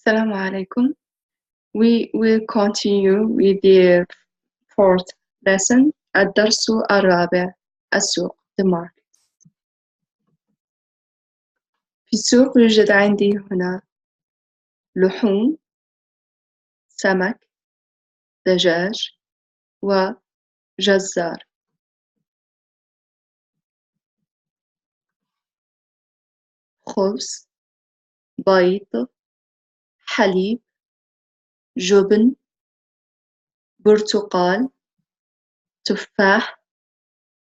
Assalamu alaikum. We will continue with the fourth lesson الدرس الرابع السوق the market. في السوق يوجد عندي هنا لحوم، سمك، دجاج وجزار. خبز، بيض، حليب، جبن، برتقال، تفاح،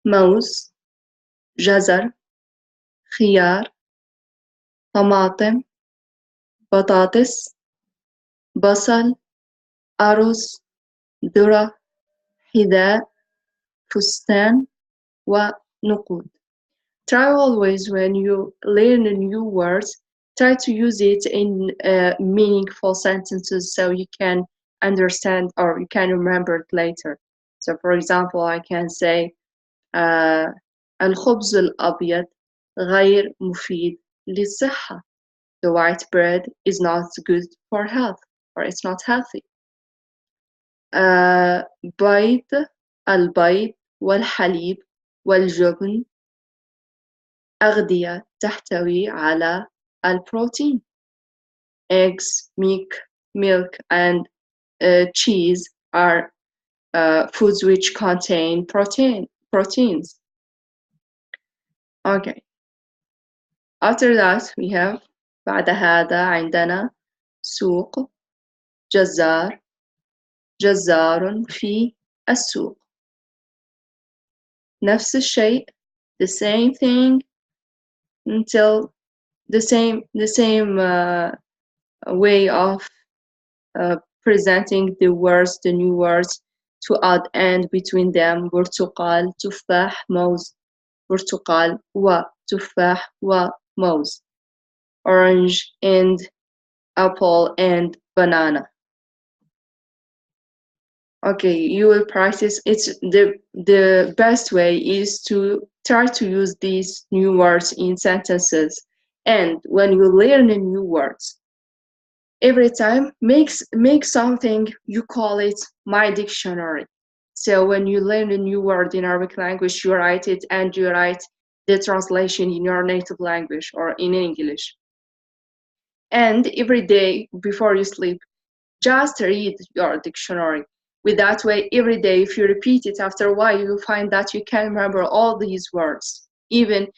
موز، جزر، خيار، طماطم، بطاطس، بصل، أرز، ذرة، حذاء، فستان ونقود. Try always when you learn new words, try to use it in meaningful sentences so you can understand or you can remember it later. So for example, I can say الخبز الأبيض غير مفيد للصحة. The white bread is not good for health or it's not healthy. البيض والحليب والجبن أغذية تحتوي على البروتين. Eggs, milk and cheese are foods which contain proteins. Okay. After that we have بعد هذا عندنا سوق جزار في السوق. نفس الشيء, the same thing until the same way of presenting the words, the new words, to add and between them. برتقال, تفاح, موز. برتقال وتفاح وموز. Orange and apple and banana. Okay, you will practice. It's the best way is to try to use these new words in sentences. And when you learn new words, every time make something, you call it my dictionary. So when you learn a new word in Arabic language, you write it and you write the translation in your native language or in English. And every day before you sleep, just read your dictionary. With that way, every day, if you repeat it after a while, you'll find that you can remember all these words, even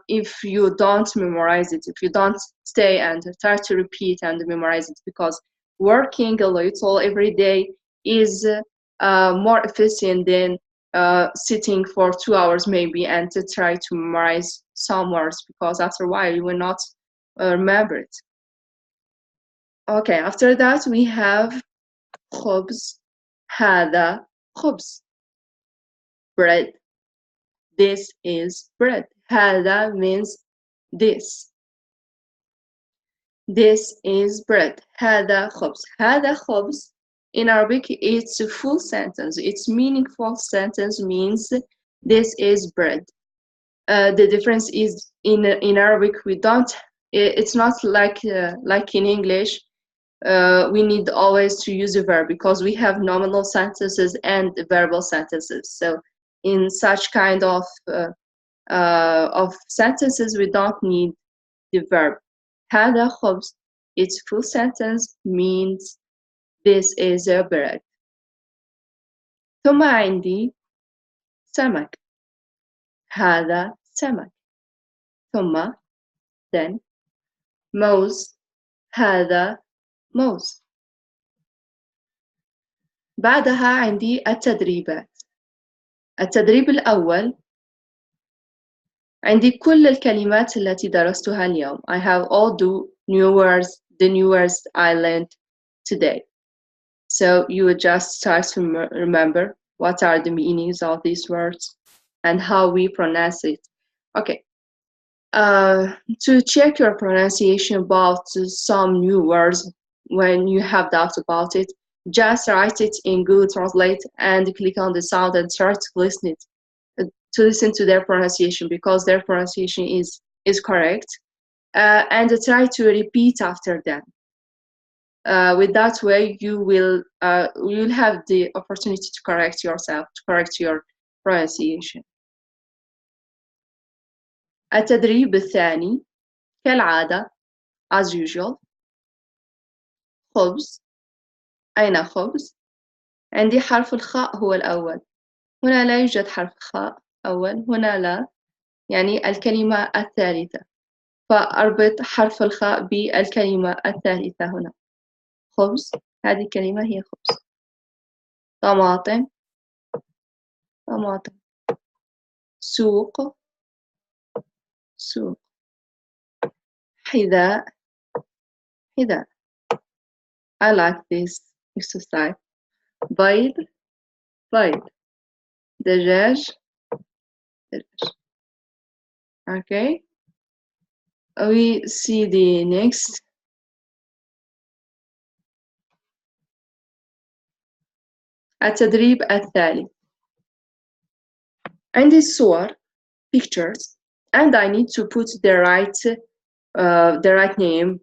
if you don't memorize it, if you don't stay and try to repeat and memorize it, because working a little every day is more efficient than sitting for 2 hours maybe and to try to memorize some words, because after a while you will not remember it. Okay, after that we have خبز. هذا خبز. Bread. This is bread. هذا means this. This is bread. هذا خبز. هذا خبز. In Arabic, it's a full sentence. Its meaningful sentence means this is bread. The difference is in Arabic we don't. It's not like in English. We need always to use a verb because we have nominal sentences and verbal sentences. So in such kind of sentences, we don't need the verb. هذا خبز, its full sentence means this is a bread. ثم عندي سمك. هذا سمك. ثم then موز. هذا موز. بعدها عندي التدريبات. التدريب الأول عندي كل الكلمات التي درستها اليوم. I have all the new words I learned today. So you would just start to remember what are the meanings of these words and how we pronounce it. Okay. To check your pronunciation about some new words, when you have doubt about it, just write it in Google Translate and click on the sound and try to listen to their pronunciation, because their pronunciation is correct, and try to repeat after them. With that way, you'll have the opportunity to correct yourself, to correct your pronunciation. التدريب الثاني كالعادة as usual. خبز. أين خبز؟ عندي حرف الخاء هو الأول. هنا لا يوجد حرف خاء أول، هنا لا، يعني الكلمة الثالثة، فأربط حرف الخاء بالكلمة الثالثة هنا. خبز، هذه الكلمة هي خبز. طماطم، طماطم. سوق، سوق. حذاء، حذاء. I like this exercise. بيض، بيض. دجاج، دجاج. Okay. We see the next. التدريب الثالث. عندي الصور pictures and I need to put the right name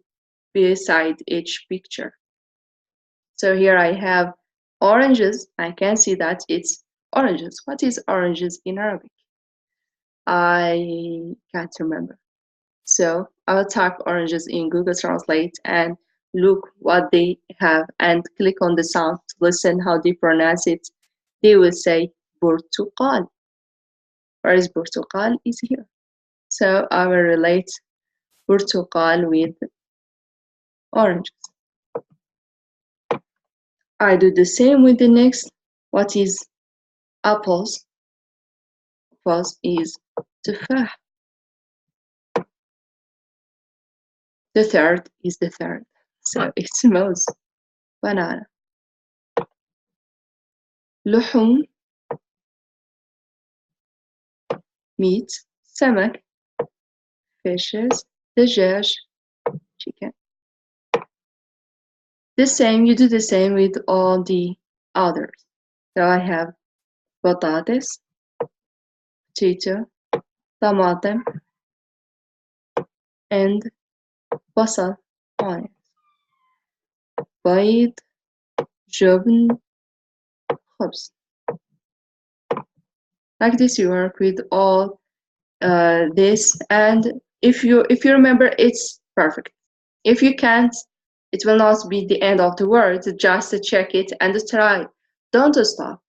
beside each picture. So here I have oranges. I can see that it's oranges. What is oranges in Arabic? I can't remember. So I'll type oranges in Google Translate and look what they have and click on the sound to listen how they pronounce it. They will say Portugal. Whereas Portugal is here. So I will relate Portugal with oranges. I do the same with the next. What is apples? Apples is tufah. The third is the third. So it's mouse. Banana. لحوم, meat, سمك, fishes, دجاج, chicken. The same, you do the same with all the others. So I have batatas, potato, طماطم, and بصل, onions. بيض, جبن, خبز. Like this, you work with all this, and if you remember, it's perfect. If you can't, it will not be the end of the word. Just check it and try. Don't stop.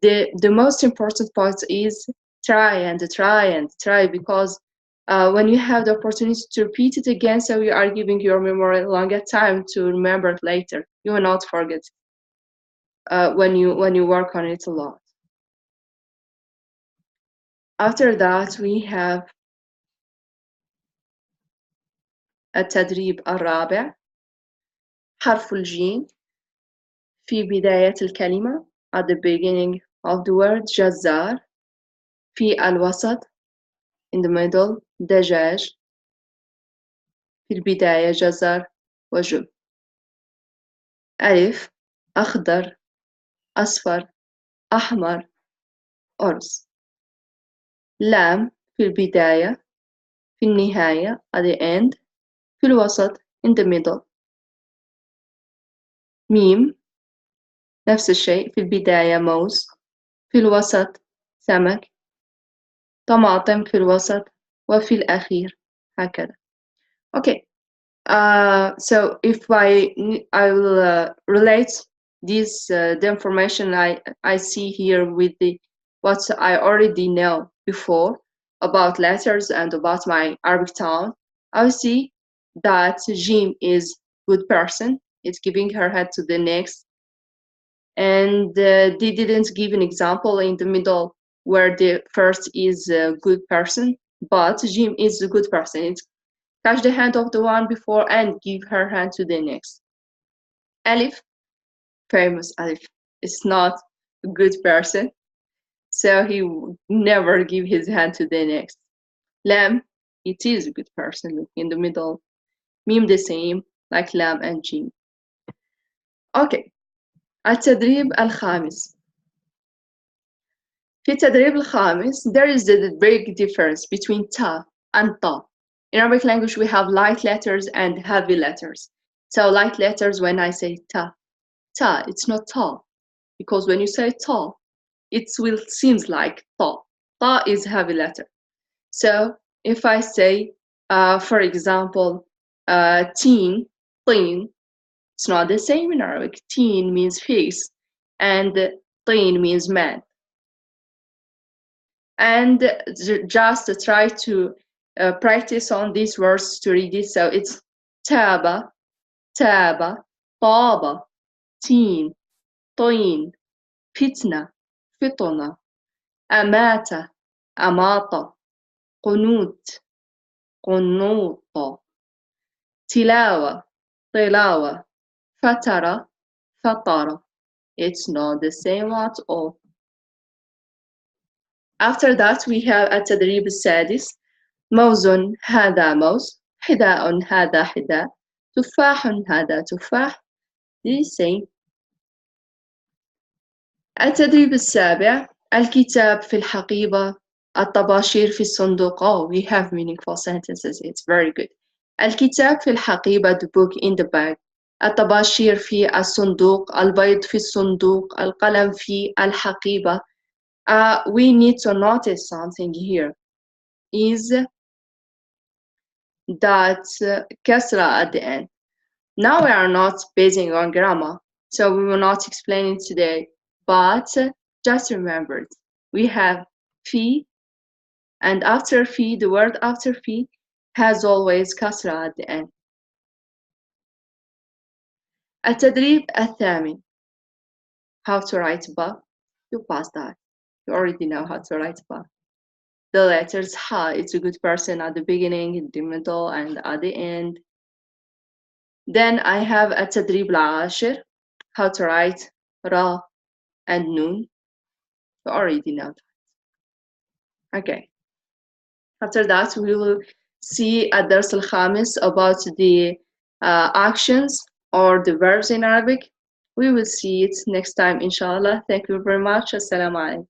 The most important part is try and try and try, because when you have the opportunity to repeat it again, so you are giving your memory longer time to remember it later. You will not forget when you work on it a lot. After that, we have التدريب الرابع. حرف الجيم في بداية الكلمة, at the beginning of the word. جزار. في الوسط, in the middle. دجاج. في البداية جزر وجب. ألف. أخضر, أصفر, أحمر, أرز. لام. في البداية, في النهاية, at the end. في الوسط, in the middle. ميم. نفس الشيء, في البداية موز, في الوسط سمك, طماطم في الوسط, وفي الأخير, هكذا. Okay. So if I will relate the information I see here with what I already know before about letters and about my Arabic tongue, I will see that Jim is good person. It's giving her head to the next, and they didn't give an example in the middle where the first is a good person, but Jim is a good person. It's catch the hand of the one before and give her hand to the next. Alif, famous Alif, is not a good person, so he would never give his hand to the next. Lam, it is a good person, look in the middle. Mim the same, like Lam and Jim. Okay. التدريب الخامس. في التدريب الخامس, there is a big difference between ta and ta. In Arabic language, we have light letters and heavy letters. So like letters, when I say ta, ta, it's not ta, because when you say ta, it will seems like ta. Ta is heavy letter. So if I say, for example, teen, teen, it's not the same in Arabic. Teen means face, and teen means man. And just try to practice on these words to read it. So it's taba, taba, taba, teen, طين, فتنة, فطنة, أمات, أماطة, قنوت, قنوط, تلاوة, طلاوة, فترة, فطرة. It's not the same at all. After that we have التدريب السادس. موز هذا موز، حذاء هذا حذاء، تفاح هذا تفاح. The same. التدريب السابع. الكتاب في الحقيبة، الطباشير في الصندوق. Oh, we have meaningful sentences. It's very good. الكتاب في الحقيبة, the book in the bag. الطباشير في الصندوق، البيض في الصندوق، القلم في الحقيبة. We need to notice something here is that kasra at the end. Now we are not basing on grammar, so we will not explain it today, but just remember it. We have fi, and after fi, the word after fi has always kasra at the end. التدريب الثامن. How to write ba. You pass that. You already know how to write ba. The letters ha, it's a good person at the beginning, in the middle, and at the end. Then I have التدريب العاشر. How to write ra and nun. You already know that. Okay. After that, we will see الدرس الخامس about the actions or the verbs in Arabic. We will see it next time, inshallah. Thank you very much. Assalamu alaikum.